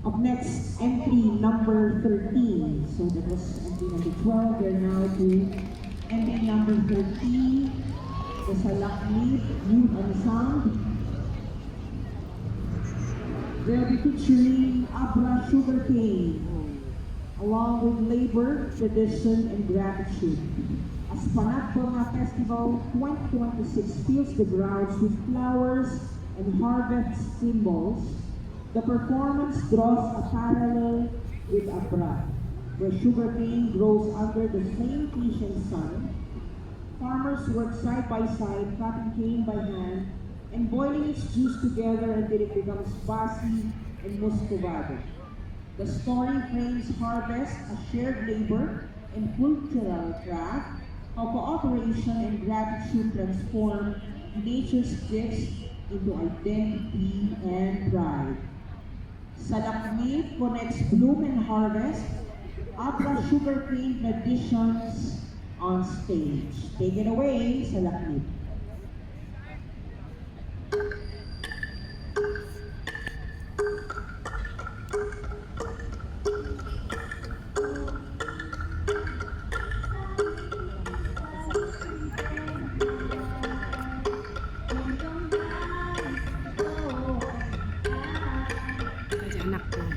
Up next, entry number 13. So that was entry number 12. We're now to entry number 13. The Salakmit Youth Ensemble. They'll be featuring Abra Sugarcane, along with labor, tradition, and gratitude. As Panagpanga Festival 2026 fills the grounds with flowers and harvest symbols, the performance draws a parallel with Abra, where sugarcane grows under the same patient sun. Farmers work side by side, cutting cane by hand and boiling its juice together until it becomes basi and muscovado. The story frames harvest as shared labor and cultural craft, how cooperation and gratitude transform nature's gifts into identity and pride. Salakmit connects bloom and harvest, Abra sugarcane traditions on stage. Take it away, Salakmit. Dari anak ko.